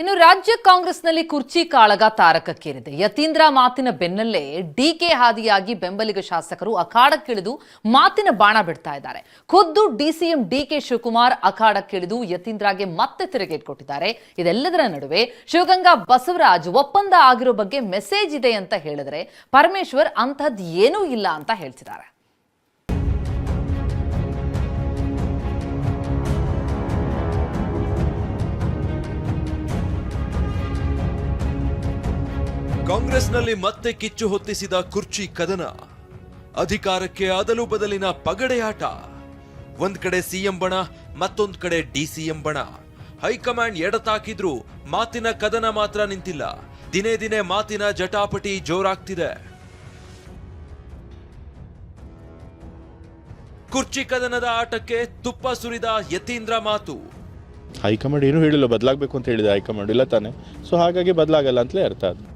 ಇನ್ನು ರಾಜ್ಯ ಕಾಂಗ್ರೆಸ್ನಲ್ಲಿ ಕುರ್ಚಿ ಕಾಳಗ ತಾರಕಕ್ಕೇರಿದೆ. ಯತೀಂದ್ರ ಮಾತಿನ ಬೆನ್ನಲ್ಲೇ ಡಿಕೆ ಹಾದಿಯಾಗಿ ಬೆಂಬಲಿಗ ಶಾಸಕರು ಅಖಾಡಕ್ಕಿಳಿದು ಮಾತಿನ ಬಾಣ ಬಿಡ್ತಾ ಇದ್ದಾರೆ. ಖುದ್ದು ಡಿಸಿಎಂ ಡಿಕೆ ಶಿವಕುಮಾರ್ ಅಖಾಡಕ್ಕಿಳಿದು ಯತೀಂದ್ರಗೆ ಮತ್ತೆ ತಿರುಗೇಟ್ ಕೊಟ್ಟಿದ್ದಾರೆ. ಇದೆಲ್ಲದರ ನಡುವೆ ಶಿವಗಂಗಾ ಬಸವರಾಜ್ ಒಪ್ಪಂದ ಆಗಿರೋ ಬಗ್ಗೆ ಮೆಸೇಜ್ ಇದೆ ಅಂತ ಹೇಳಿದ್ರೆ ಪರಮೇಶ್ವರ್ ಅಂಥದ್ದು ಏನೂ ಇಲ್ಲ ಅಂತ ಹೇಳ್ತಿದ್ದಾರೆ. ಕಾಂಗ್ರೆಸ್ನಲ್ಲಿ ಮತ್ತೆ ಕಿಚ್ಚು ಹೊತ್ತಿಸಿದ ಕುರ್ಚಿ ಕದನ, ಅಧಿಕಾರಕ್ಕೆ ಅದಲು ಬದಲಿನ ಪಗಡೆಯಾಟ. ಒಂದ್ ಕಡೆ ಸಿಎಂ ಬಣ, ಮತ್ತೊಂದ್ ಕಡೆ ಡಿಸಿಎಂ ಬಣ. ಹೈಕಮಾಂಡ್ ಎಡತಾಕಿದ್ರೂ ಮಾತಿನ ಕದನ ಮಾತ್ರ ನಿಂತಿಲ್ಲ. ದಿನೇ ದಿನೇ ಮಾತಿನ ಜಟಾಪಟಿ ಜೋರಾಗ್ತಿದೆ. ಕುರ್ಚಿ ಕದನದ ಆಟಕ್ಕೆ ತುಪ್ಪ ಸುರಿದ ಯತೀಂದ್ರ ಮಾತು. ಹೈಕಮಾಂಡ್ ಏನು ಹೇಳಿಲ್ಲ, ಬದಲಾಗಬೇಕು ಅಂತ ಹೇಳಿದೆ ಹೈಕಮಾಂಡ್, ಇಲ್ಲ ತಾನೆ. ಸೊ ಹಾಗಾಗಿ ಬದಲಾಗಲ್ಲ ಅಂತಲೇ ಅರ್ಥ. ಅದು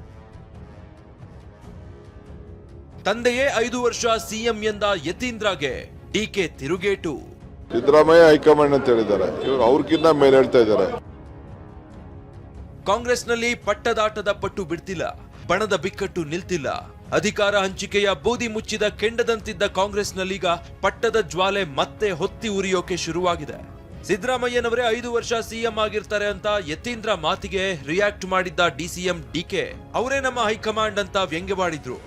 ತಂದೆಯೇ 5 ವರ್ಷ ಸಿಎಂ ಎಂದ ಯತೀಂದ್ರಗೆ ಡಿಕೆ ತಿರುಗೇಟು. ಸಿದ್ದರಾಮಯ್ಯ ಹೈಕಮಾಂಡ್ ಅಂತ ಹೇಳಿದ್ದಾರೆ, ಇವರು ಅವ್ರಿಗಿಂತ ಮೇಲೆ ಹೇಳ್ತಾ ಇದ್ದಾರೆ. ಕಾಂಗ್ರೆಸ್ನಲ್ಲಿ ಪಟ್ಟದಾಟದ ಪಟ್ಟು ಬಿಡ್ತಿಲ್ಲ, ಬಣದ ಬಿಕ್ಕಟ್ಟು ನಿಲ್ತಿಲ್ಲ. ಅಧಿಕಾರ ಹಂಚಿಕೆಯ ಬೂದಿ ಮುಚ್ಚಿದ ಕೆಂಡದಂತಿದ್ದ ಕಾಂಗ್ರೆಸ್ನಲ್ಲೀಗ ಪಟ್ಟದ ಜ್ವಾಲೆ ಮತ್ತೆ ಹೊತ್ತಿ ಉರಿಯೋಕೆ ಶುರುವಾಗಿದೆ. ಸಿದ್ದರಾಮಯ್ಯನವರೇ 5 ವರ್ಷ ಸಿಎಂ ಆಗಿರ್ತಾರೆ ಅಂತ ಯತೀಂದ್ರ ಮಾತಿಗೆ ರಿಯಾಕ್ಟ್ ಮಾಡಿದ್ದ ಡಿಸಿಎಂ ಡಿಕೆ ಅವರೇ ನಮ್ಮ ಹೈಕಮಾಂಡ್ ಅಂತ ವ್ಯಂಗ್ಯವಾಡಿದ್ರು.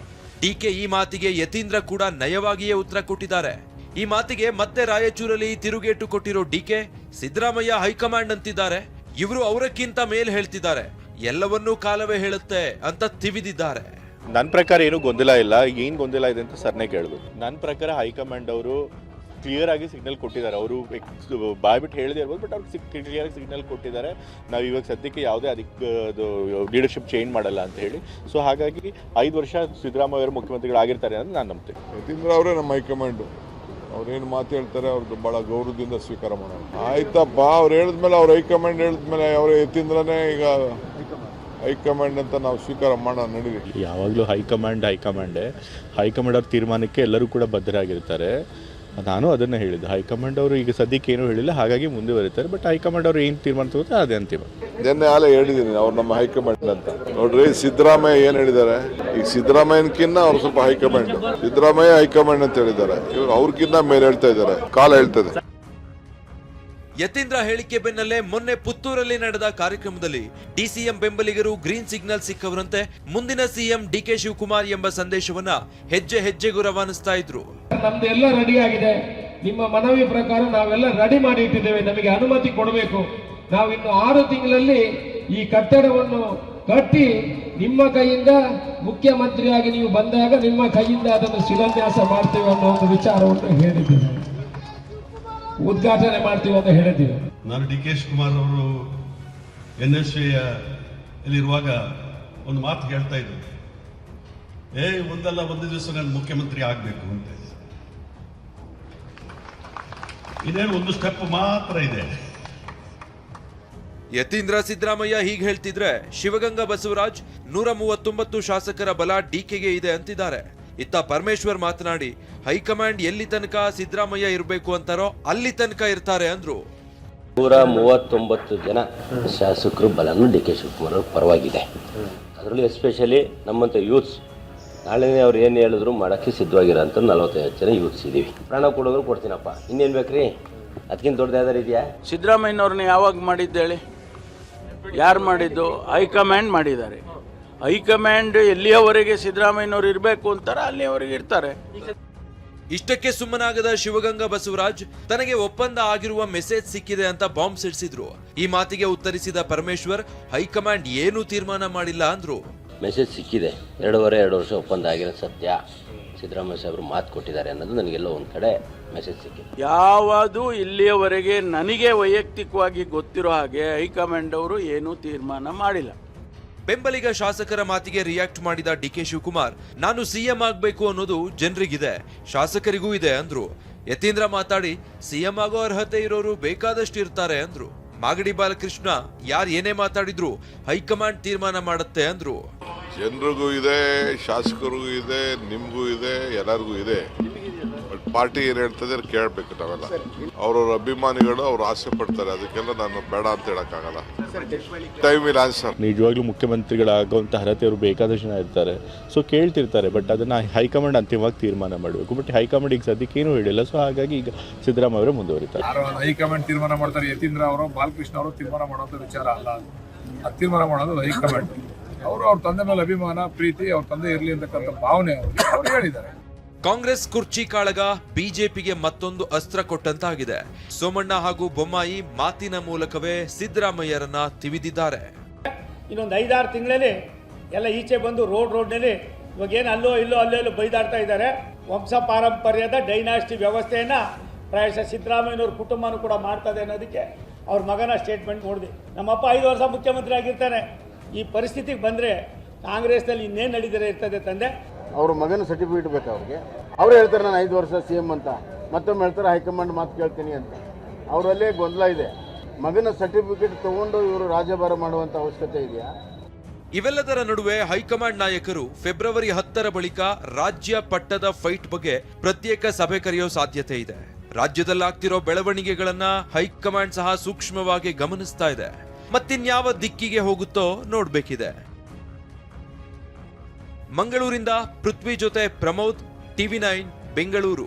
ಡಿಕೆ ಈ ಮಾತಿಗೆ ಯತೀಂದ್ರ ಕೂಡ ನಯವಾಗಿಯೇ ಉತ್ತರ ಕೊಟ್ಟಿದ್ದಾರೆ. ಈ ಮಾತಿಗೆ ಮತ್ತೆ ರಾಯಚೂರಲ್ಲಿ ತಿರುಗೇಟು ಕೊಟ್ಟಿರೋ ಡಿಕೆ ಸಿದ್ದರಾಮಯ್ಯ ಹೈಕಮಾಂಡ್ ಅಂತಿದ್ದಾರೆ, ಇವರು ಅವರಕ್ಕಿಂತ ಮೇಲ್ ಹೇಳ್ತಿದ್ದಾರೆ, ಎಲ್ಲವನ್ನೂ ಕಾಲವೇ ಹೇಳುತ್ತೆ ಅಂತ ತಿವಿದಿದ್ದಾರೆ. ನನ್ನ ಪ್ರಕಾರ ಏನೂ ಗೊಂದಲ ಇಲ್ಲ. ಏನು ಗೊಂದಲ ಇದೆ ಅಂತ ಸರ್ನೇ ಕೇಳಬೇಕು. ನನ್ನ ಪ್ರಕಾರ ಹೈಕಮಾಂಡ್ ಅವರು ಕ್ಲಿಯರ್ ಆಗಿ ಸಿಗ್ನಲ್ ಕೊಟ್ಟಿದ್ದಾರೆ. ಅವರು ಬಾಯ್ಬಿಟ್ಟು ಹೇಳದೇ ಇರ್ಬೋದು, ಬಟ್ ಅವ್ರಿಗೆ ಕ್ಲಿಯರ್ ಆಗಿ ಸಿಗ್ನಲ್ ಕೊಟ್ಟಿದ್ದಾರೆ. ನಾವು ಇವಾಗ ಸದ್ಯಕ್ಕೆ ಯಾವುದೇ ಅದಕ್ಕೆ ಲೀಡರ್ಶಿಪ್ ಚೇಂಜ್ ಮಾಡಲ್ಲ ಅಂತ ಹೇಳಿ. ಸೊ ಹಾಗಾಗಿ 5 ವರ್ಷ ಸಿದ್ದರಾಮಯ್ಯ ಅವರು ಮುಖ್ಯಮಂತ್ರಿಗಳಾಗಿರ್ತಾರೆ ಅಂತ ನಾನು ನಂಬ್ತೀನಿ. ಯತೀಂದ್ರ ಅವರೇ ನಮ್ಮ ಹೈಕಮಾಂಡು, ಅವ್ರೇನು ಮಾತು ಹೇಳ್ತಾರೆ ಅವ್ರದ್ದು ಭಾಳ ಗೌರವದಿಂದ ಸ್ವೀಕಾರ ಮಾಡೋಣ. ಆಯ್ತಪ್ಪ, ಅವ್ರು ಹೇಳಿದ್ಮೇಲೆ ಅವ್ರ ಹೈಕಮಾಂಡ್ ಹೇಳಿದ್ಮೇಲೆ ಅವರ ಯತೀಂದ್ರನೇ ಈಗ ಹೈಕಮಾಂಡ್ ಅಂತ ನಾವು ಸ್ವೀಕಾರ ಮಾಡೋಣ. ನಡೀರಿ. ಯಾವಾಗಲೂ ಹೈಕಮಾಂಡ್ ಅವ್ರ ತೀರ್ಮಾನಕ್ಕೆ ಎಲ್ಲರೂ ಕೂಡ ಬದ್ಧರಾಗಿರ್ತಾರೆ. ನಾನು ಅದನ್ನು ಹೇಳಿದ್ದೆ. ಹೈಕಮಾಂಡ್ ಅವರು ಈಗ ಸದ್ಯಕ್ಕೆ ಏನೂ ಹೇಳಿಲ್ಲ, ಹಾಗಾಗಿ ಮುಂದುವರಿತಾರೆ. ಬಟ್ ಹೈಕಮಾಂಡ್ ಅವರು ಏನು ತೀರ್ಮಾನ ತಗೋತಾರೆ ಅದೇ ಅಂತಿಮ. ನಿನ್ನೆ ಆಲೆ ಹೇಳಿದ್ದೀನಿ ಅವ್ರು ನಮ್ಮ ಹೈಕಮಾಂಡ್ ಅಂತ. ನೋಡ್ರಿ, ಸಿದ್ದರಾಮಯ್ಯ ಏನು ಹೇಳಿದ್ದಾರೆ, ಈಗ ಸಿದ್ದರಾಮಯ್ಯನಕ್ಕಿಂತ ಅವ್ರು ಸ್ವಲ್ಪ ಹೈಕಮಾಂಡ್. ಸಿದ್ದರಾಮಯ್ಯ ಹೈಕಮಾಂಡ್ ಅಂತ ಹೇಳಿದ್ದಾರೆ, ಇವರು ಅವ್ರಿಗಿಂತ ಮೇಲೆ ಹೇಳ್ತಾ ಇದ್ದಾರೆ, ಕಾಲ ಹೇಳ್ತದೆ. ಯತೀಂದ್ರ ಹೇಳಿಕೆ ಬೆನ್ನಲ್ಲೇ ಮೊನ್ನೆ ಪುತ್ತೂರಲ್ಲಿ ನಡೆದ ಕಾರ್ಯಕ್ರಮದಲ್ಲಿ ಡಿಸಿಎಂ ಬೆಂಬಲಿಗರು ಗ್ರೀನ್ ಸಿಗ್ನಲ್ ಸಿಕ್ಕವರಂತೆ ಮುಂದಿನ ಸಿಎಂ ಡಿಕೆ ಶಿವಕುಮಾರ್ ಎಂಬ ಸಂದೇಶವನ್ನ ಹೆಜ್ಜೆ ಹೆಜ್ಜೆಗೂ ರವಾನಿಸ್ತಾ ಇದ್ರು. ನಮ್ದು ಎಲ್ಲ ರೆಡಿ ಆಗಿದೆ, ನಿಮ್ಮ ಮನವಿ ಪ್ರಕಾರ ನಾವೆಲ್ಲ ರೆಡಿ ಮಾಡಿ ಇಟ್ಟಿದ್ದೇವೆ, ನಮಗೆ ಅನುಮತಿ ಕೊಡಬೇಕು. ನಾವಿನ್ನು 6 ತಿಂಗಳಲ್ಲಿ ಈ ಕಟ್ಟಡವನ್ನು ಕಟ್ಟಿ ನಿಮ್ಮ ಕೈಯಿಂದ ಮುಖ್ಯಮಂತ್ರಿಯಾಗಿ ನೀವು ಬಂದಾಗ ನಿಮ್ಮ ಕೈಯಿಂದ ಅದನ್ನು ಶಿಲಾನ್ಯಾಸ ಮಾಡ್ತೇವೆ ಅನ್ನೋ ಒಂದು ವಿಚಾರವನ್ನು ಹೇಳಿದ್ದೇವೆ, ಉದ್ಘಾಟನೆ ಮಾಡ್ತೀವಿ ಅಂತ ಹೇಳಿದ್ದೀವಿ. ನಾನು ಡಿ ಕೆ ಶಿವಕುಮಾರ್ ಅವರು NSV ಇರುವಾಗ ಒಂದು ಮಾತು ಹೇಳ್ತಾ ಇದ್ರು, ಒಂದು ದಿವಸ ನಾನು ಮುಖ್ಯಮಂತ್ರಿ ಆಗಬೇಕು ಅಂತ. ಇನ್ನೇನು ಒಂದು ಸ್ಟೆಪ್ ಮಾತ್ರ ಇದೆ. ಯತೀಂದ್ರ ಸಿದ್ದರಾಮಯ್ಯ ಹೀಗೆ ಹೇಳ್ತಿದ್ರೆ ಶಿವಗಂಗಾ ಬಸವರಾಜ್ 139 ಶಾಸಕರ ಬಲ ಡಿಕೆಗೆ ಇದೆ ಅಂತಿದ್ದಾರೆ. ಇತ್ತ ಪರಮೇಶ್ವರ್ ಮಾತನಾಡಿ ಹೈಕಮಾಂಡ್ ಎಲ್ಲಿ ತನಕ ಸಿದ್ದರಾಮಯ್ಯ ಇರಬೇಕು ಅಂತಾರೋ ಅಲ್ಲಿ ತನಕ ಇರ್ತಾರೆ ಅಂದ್ರು. 139 ಜನ ಶಾಸಕರು ಬಲನು ಡಿ ಕೆ ಶಿವಕುಮಾರ್ ಪರವಾಗಿದೆ. ಅದರಲ್ಲೂ ಎಸ್ಪೆಷಲಿ ನಮ್ಮಂಥ ಯೂತ್ಸ್ ನಾಳೆನೇ ಅವ್ರು ಏನು ಹೇಳಿದ್ರು ಮಾಡೋಕ್ಕೆ ಸಿದ್ಧವಾಗಿರೋಂಥ 45 ಜನ ಯೂತ್ಸ್ ಇದ್ದೀವಿ. ಪ್ರಾಣ ಕೊಡೋದ್ರು ಕೊಡ್ತೀನಪ್ಪ, ಇನ್ನೇನು ಬೇಕ್ರಿ, ಅದಕ್ಕಿಂತ ದೊಡ್ಡದು ಯಾವ್ದಾರು ಇದೆಯಾ? ಸಿದ್ದರಾಮಯ್ಯನವ್ರನ್ನ ಯಾವಾಗ ಮಾಡಿದ್ದೇಳಿ, ಯಾರು ಮಾಡಿದ್ದು? ಹೈಕಮಾಂಡ್ ಮಾಡಿದ್ದಾರೆ. ಹೈಕಮಾಂಡ್ ಎಲ್ಲಿಯವರೆಗೆ ಸಿದ್ದರಾಮಯ್ಯನವರು ಇರಬೇಕು ಅಂತಾರೆ ಅಲ್ಲಿಯವರೆಗೆ ಇರ್ತಾರೆ. ಇಷ್ಟಕ್ಕೆ ಸುಮ್ಮನಾಗದ ಶಿವಗಂಗಾ ಬಸವರಾಜ್ ತನಗೆ ಒಪ್ಪಂದ ಆಗಿರುವ ಮೆಸೇಜ್ ಸಿಕ್ಕಿದೆ ಅಂತ ಬಾಂಬ್ ಸಿಡಿಸಿದ್ರು. ಈ ಮಾತಿಗೆ ಉತ್ತರಿಸಿದ ಪರಮೇಶ್ವರ್ ಹೈಕಮಾಂಡ್ ಏನೂ ತೀರ್ಮಾನ ಮಾಡಿಲ್ಲ ಅಂದ್ರು. ಮೆಸೇಜ್ ಸಿಕ್ಕಿದೆ, 2 ವರ್ಷ ಒಪ್ಪಂದ ಆಗಿರೋ ಸತ್ಯ. ಸಿದ್ದರಾಮಯ್ಯ ಸಾಹೇಬರು ಮಾತು ಕೊಟ್ಟಿದ್ದಾರೆ ಅನ್ನೋದು ನನಗೆಲ್ಲೋ ಒಂದು ಕಡೆ ಮೆಸೇಜ್ ಸಿಕ್ಕಿದೆ. ಯಾವುದು ಇಲ್ಲಿಯವರೆಗೆ ನನಗೆ ವೈಯಕ್ತಿಕವಾಗಿ ಗೊತ್ತಿರೋ ಹಾಗೆ ಹೈಕಮಾಂಡ್ ಅವರು ಏನೂ ತೀರ್ಮಾನ ಮಾಡಿಲ್ಲ. ಬೆಂಬಲಿಗ ಶಾಸಕರ ಮಾತಿಗೆ ರಿಯಾಕ್ಟ್ ಮಾಡಿದ ಡಿಕೆ ಶಿವಕುಮಾರ್, ನಾನು ಸಿಎಂ ಆಗಬೇಕು ಅನ್ನೋದು ಜನರಿಗಿದೆ, ಶಾಸಕರಿಗೂ ಇದೆ ಅಂದ್ರು. ಯತೀಂದ್ರ ಮಾತಾಡಿ ಸಿಎಂ ಆಗೋ ಅರ್ಹತೆ ಇರೋರು ಬೇಕಾದಷ್ಟು ಇರ್ತಾರೆ ಅಂದ್ರು. ಮಾಗಡಿ ಬಾಲಕೃಷ್ಣ ಯಾರು ಏನೇ ಮಾತಾಡಿದ್ರು ಹೈಕಮಾಂಡ್ ತೀರ್ಮಾನ ಮಾಡುತ್ತೆ ಅಂದ್ರು. ಜನರಿಗೂ ಇದೆ, ಶಾಸಕರಿಗೂ ಇದೆ, ನಿಮ್ಗೂ ಇದೆ, ಎಲ್ಲರಿಗೂ ಇದೆ. ಬಟ್ ಪಾರ್ಟಿ ಏನು ಹೇಳ್ತದೆ ಕೇಳಬೇಕು ನಾವೆಲ್ಲ. ಅವ್ರವ್ರ ಅಭಿಮಾನಿಗಳು ಅವ್ರು ಆಸೆ ಪಡ್ತಾರೆ, ಅದಕ್ಕೆಲ್ಲ ನಾನು ಬೇಡ ಅಂತ ಹೇಳಕ್ಕಾಗಲ್ಲ. Time will answer. ನಿಜವಾಗ್ಲೂ ಮುಖ್ಯಮಂತ್ರಿಗಳಾಗುವಂಥ ಅರ್ಹತೆ ಅವರು ಬೇಕಾದಷ್ಟು ಜನ ಇರ್ತಾರೆ, ಸೊ ಕೇಳ್ತಿರ್ತಾರೆ. ಬಟ್ ಅದನ್ನು ಹೈಕಮಾಂಡ್ ಅಂತಿಮವಾಗಿ ತೀರ್ಮಾನ ಮಾಡಬೇಕು. ಬಟ್ ಹೈಕಮಾಂಡ್ ಈಗ ಸದ್ಯಕ್ಕೆ ಏನೂ ಹೇಳಿಲ್ಲ. ಸೊ ಹಾಗಾಗಿ ಈಗ ಸಿದ್ದರಾಮಯ್ಯ ಅವರೇ ಮುಂದುವರಿತಾರೆ. ಹೈಕಮಾಂಡ್ ತೀರ್ಮಾನ ಮಾಡ್ತಾರೆ. ಯತೀಂದ್ರ ಅವರು, ಬಾಲಕೃಷ್ಣ ಅವರು ತೀರ್ಮಾನ ಮಾಡೋದು ವಿಚಾರ ಅಲ್ಲ. ಅದು ತೀರ್ಮಾನ ಮಾಡೋದು ಹೈಕಮಾಂಡ್. ಅವರು ಅವ್ರ ತಂದೆ ಮೇಲೆ ಅಭಿಮಾನ, ಪ್ರೀತಿ, ಅವ್ರ ತಂದೆ ಇರಲಿ ಅಂತಕ್ಕಂಥ ಭಾವನೆ ಅವ್ರು ಹೇಳಿದ್ದಾರೆ. ಕಾಂಗ್ರೆಸ್ ಕುರ್ಚಿ ಕಾಳಗ ಬಿಜೆಪಿಗೆ ಮತ್ತೊಂದು ಅಸ್ತ್ರ ಕೊಟ್ಟಂತಾಗಿದೆ. ಸೋಮಣ್ಣ ಹಾಗೂ ಬೊಮ್ಮಾಯಿ ಮಾತಿನ ಮೂಲಕವೇ ಸಿದ್ದರಾಮಯ್ಯರನ್ನ ತಿವಿದಿದ್ದಾರೆ. ಇನ್ನೊಂದು 5-6 ತಿಂಗಳಲ್ಲಿ ಎಲ್ಲ ಈಚೆ ಬಂದು ರೋಡ್ನಲ್ಲಿ ಇವಾಗ ಏನು ಅಲ್ಲೋ ಬೈದಾಡ್ತಾ ಇದ್ದಾರೆ. ವಂಶ ಪಾರಂಪರ್ಯದ ಡೈನಾಸ್ಟಿ ವ್ಯವಸ್ಥೆಯನ್ನು ಪ್ರಾಯಶಃ ಸಿದ್ದರಾಮಯ್ಯನವ್ರ ಕುಟುಂಬನೂ ಕೂಡ ಮಾಡ್ತದೆ ಅನ್ನೋದಕ್ಕೆ ಅವ್ರ ಮಗನ ಸ್ಟೇಟ್ಮೆಂಟ್ ನೋಡಿದೆ. ನಮ್ಮಪ್ಪ 5 ವರ್ಷ ಮುಖ್ಯಮಂತ್ರಿ ಆಗಿರ್ತಾನೆ. ಈ ಪರಿಸ್ಥಿತಿಗೆ ಬಂದರೆ ಕಾಂಗ್ರೆಸ್ನಲ್ಲಿ ಇನ್ನೇನು ನಡೀತಾರೆ ಇರ್ತದೆ ತಂದೆ. ಅವ್ರ ಮಗನ ಸರ್ಟಿಫಿಕೇಟ್ ಬೇಕು ಅವ್ರಿಗೆ. ಅವ್ರು ಹೇಳ್ತಾರೆ ನಾನು 5 ವರ್ಷ CM ಅಂತ, ಮತ್ತೊಮ್ಮೆ ಹೇಳ್ತಾರೆ ಹೈಕಮಾಂಡ್ ಮಾತು ಕೇಳ್ತೀನಿ ಅಂತ. ಅವರಲ್ಲೇ ಗೊಂದಲ ಇದೆ. ಮಗನ ಸರ್ಟಿಫಿಕೇಟ್ ತಗೊಂಡು ಇವರು ರಾಜಭಾರ ಮಾಡುವಂಥ ಅವಶ್ಯಕತೆ ಇದೆಯಾ? ಇವೆಲ್ಲದರ ನಡುವೆ ಹೈಕಮಾಂಡ್ ನಾಯಕರು ಫೆಬ್ರವರಿ 10ರ ಬಳಿಕ ರಾಜ್ಯ ಪಟ್ಟದ ಫೈಟ್ ಬಗ್ಗೆ ಪ್ರತ್ಯೇಕ ಸಭೆ ಕರೆಯೋ ಸಾಧ್ಯತೆ ಇದೆ. ರಾಜ್ಯದಲ್ಲಾಗ್ತಿರೋ ಬೆಳವಣಿಗೆಗಳನ್ನ ಹೈಕಮಾಂಡ್ ಸಹ ಸೂಕ್ಷ್ಮವಾಗಿ ಗಮನಿಸ್ತಾ ಇದೆ. ಮತ್ತಿನ್ಯಾವ ದಿಕ್ಕಿಗೆ ಹೋಗುತ್ತೋ ನೋಡ್ಬೇಕಿದೆ. ಮಂಗಳೂರಿಂದ ಪೃಥ್ವಿ ಜೊತೆ ಪ್ರಮೋದ್, TV9 ಬೆಂಗಳೂರು.